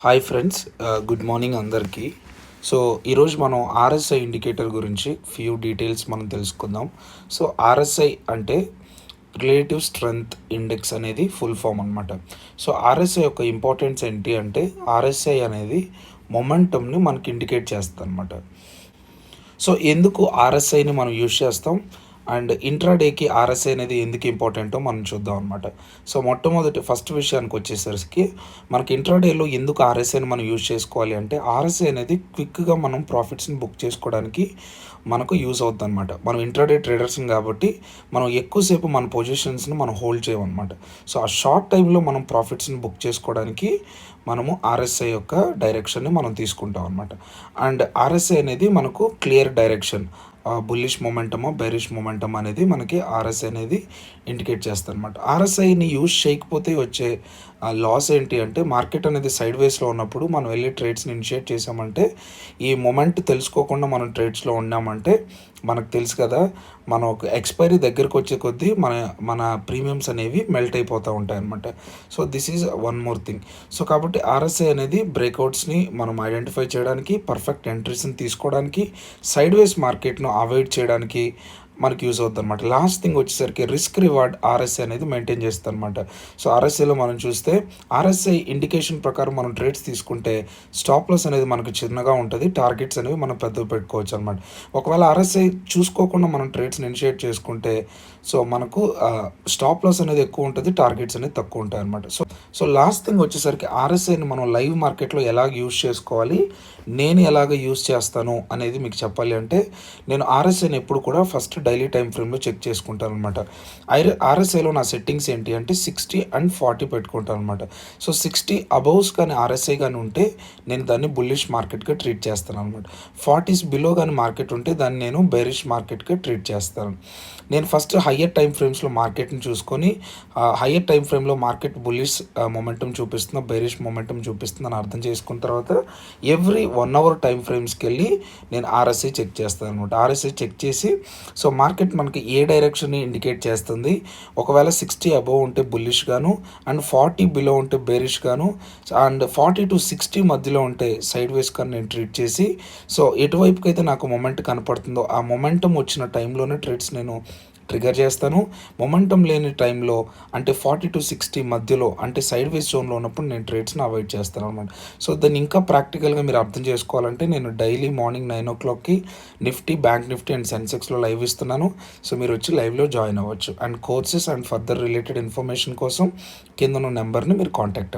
Hi friends, good morning అందరికీ. So ఈరోజు మనం ఆర్ఎస్ఐ ఇండికేటర్ గురించి ఫ్యూ డీటెయిల్స్ మనం తెలుసుకుందాం. సో ఆర్ఎస్ఐ అంటే రిలేటివ్ స్ట్రెంగ్త్ ఇండెక్స్ అనేది ఫుల్ ఫామ్ అనమాట. సో ఆర్ఎస్ఐ యొక్క ఇంపార్టెన్స్ ఏంటి అంటే ఆర్ఎస్ఐ అనేది మొమెంటమ్ని మనకి ఇండికేట్ చేస్తుంది అనమాట. సో ఎందుకు ఆర్ఎస్ఐని మనం యూజ్ చేస్తాం అండ్ ఇంట్రాడేకి ఆర్ఎస్ఐ అనేది ఎందుకు ఇంపార్టెంటో మనం చూద్దాం అనమాట. సో మొట్టమొదటి ఫస్ట్ విషయానికి వచ్చేసరికి మనకి ఇంట్రాడేలో ఎందుకు ఆర్ఎస్ఐని మనం యూజ్ చేసుకోవాలి అంటే ఆర్ఎస్ఐ అనేది క్విక్గా మనం ప్రాఫిట్స్ని బుక్ చేసుకోవడానికి మనకు యూజ్ అవుతుంది అనమాట. మనం ఇంట్రాడే ట్రేడర్స్ని కాబట్టి మనం ఎక్కువసేపు మన పొజిషన్స్ని మనం హోల్డ్ చేయమన్నమాట. సో ఆ షార్ట్ టైంలో మనం ప్రాఫిట్స్ని బుక్ చేసుకోవడానికి మనము ఆర్ఎస్ఐ యొక్క డైరెక్షన్ని మనం తీసుకుంటాం అనమాట. అండ్ ఆర్ఎస్ఐ అనేది మనకు క్లియర్ డైరెక్షన్, బుల్లిష్ మొమెంటమో బెరిష్ మొమెంటమ్ అనేది మనకి ఆర్ఎస్ఐ అనేది ఇండికేట్ చేస్తుంది అనమాట. ఆర్ఎస్ఐని యూజ్ చేయకపోతే వచ్చే లాస్ ఏంటి అంటే మార్కెట్ అనేది సైడ్ వేస్లో ఉన్నప్పుడు మనం వెళ్ళి ట్రేడ్స్ని ఇనిషియేట్ చేసామంటే ఈ మొమెంట్ తెలుసుకోకుండా మనం ట్రేడ్స్లో ఉన్నామంటే మనకు తెలుసు కదా, మన ఒక ఎక్స్పైరీ దగ్గరకు వచ్చే కొద్దీ మన మన ప్రీమియమ్స్ అనేవి మెల్ట్ అయిపోతూ ఉంటాయి అనమాట. So this is one more thing. So కాబట్టి ఆర్ఎస్ఐ అనేది బ్రేక్అవుట్స్ని మనం ఐడెంటిఫై చేయడానికి, పర్ఫెక్ట్ ఎంట్రీస్ని తీసుకోవడానికి, సైడ్ వేస్ మార్కెట్ను అవాయిడ్ చేయడానికి మనకి యూజ్ అవుతుంది అనమాట. లాస్ట్ థింగ్ వచ్చేసరికి రిస్క్ రివార్డ్ ఆర్ఎస్ఐ అనేది మెయింటైన్ చేస్తుంది అనమాట. సో ఆర్ఎస్ఐలో మనం చూస్తే ఆర్ఎస్ఐ ఇండికేషన్ ప్రకారం మనం ట్రేడ్స్ తీసుకుంటే స్టాప్ లాస్ అనేది మనకు చిన్నగా ఉంటుంది, టార్గెట్స్ అనేవి మనం పెద్దవి పెట్టుకోవచ్చు అనమాట. ఒకవేళ ఆర్ఎస్ఐ చూసుకోకుండా మనం ట్రేడ్స్ని ఇనిషియేట్ చేసుకుంటే సో మనకు స్టాప్ లాస్ అనేది ఎక్కువ ఉంటుంది, టార్గెట్స్ అనేది తక్కువ ఉంటాయి అనమాట. సో లాస్ట్ థింగ్ వచ్చేసరికి ఆర్ఎస్ఐని మనం లైవ్ మార్కెట్లో ఎలాగ యూజ్ చేసుకోవాలి, నేను ఎలాగ యూజ్ చేస్తాను అనేది మీకు చెప్పాలి అంటే నేను ఆర్ఎస్ఐని ఎప్పుడు కూడా ఫస్ట్ డైలీ టైం ఫ్రేమ్లో చెక్ చేసుకుంటాను అనమాట. ఆర్ఎస్ఐలో నా సెట్టింగ్స్ ఏంటి అంటే 60 and 40 పెట్టుకుంటాను అనమాట. సో 60 అబౌవ్స్ కానీ ఆర్ఎస్ఐ కానీ ఉంటే నేను దాన్ని బుల్లిష్ మార్కెట్గా ట్రీట్ చేస్తాను అనమాట. 40s బిలో కానీ మార్కెట్ ఉంటే దాన్ని నేను బెరిష్ మార్కెట్గా ట్రీట్ చేస్తాను. నేను ఫస్ట్ హయ్యర్ టైం ఫ్రేమ్స్లో మార్కెట్ని చూసుకొని హయ్యర్ టైం ఫ్రేమ్లో మార్కెట్ బుల్లిష్ మొమెంటం చూపిస్తుందా బెరిష్ మొమెంటం చూపిస్తుందని అర్థం చేసుకున్న తర్వాత ఎవ్రీ 1 hour టైం ఫ్రేమ్స్కి వెళ్ళి నేను ఆర్ఎస్ఐ చెక్ చేస్తాను అనమాట. ఆర్ఎస్ఐ చెక్ చేసి సో మార్కెట్ మనకి ఏ డైరెక్షన్ని ఇండికేట్ చేస్తుంది, ఒకవేళ 60 అబోవ్ ఉంటే బుల్లిష్ గాను అండ్ 40 బిలో ఉంటే బేరిష్ గాను అండ్ 40 to 60 మధ్యలో ఉంటే సైడ్ వేస్ కానీ నేను ట్రీట్ చేసి సో ఎటువైపుకి అయితే నాకు మొమెంట్ కనపడుతుందో ఆ మొమెంటం వచ్చిన టైంలోనే ట్రేడ్స్ నేను ట్రిగర్ చేస్తాను. మొమెంటం లేని టైంలో అంటే 40 to 60 మధ్యలో అంటే సైడ్ వేస్ జోన్లో ఉన్నప్పుడు నేను ట్రేడ్స్ని అవాయిడ్ చేస్తాను అనమాట. సో దాన్ని ఇంకా ప్రాక్టికల్గా మీరు అర్థం చేసుకోవాలంటే నేను డైలీ మార్నింగ్ 9 o'clockకి నిఫ్టీ, బ్యాంక్ నిఫ్టీ అండ్ సెన్సెక్స్లో లైవ్ ఇస్తున్నాను. సో మీరు వచ్చి లైవ్లో జాయిన్ అవ్వచ్చు. And courses and further related information కోసం కింద ఉన్న నెంబర్ని మీరు కాంటాక్ట్ అవ్వండి.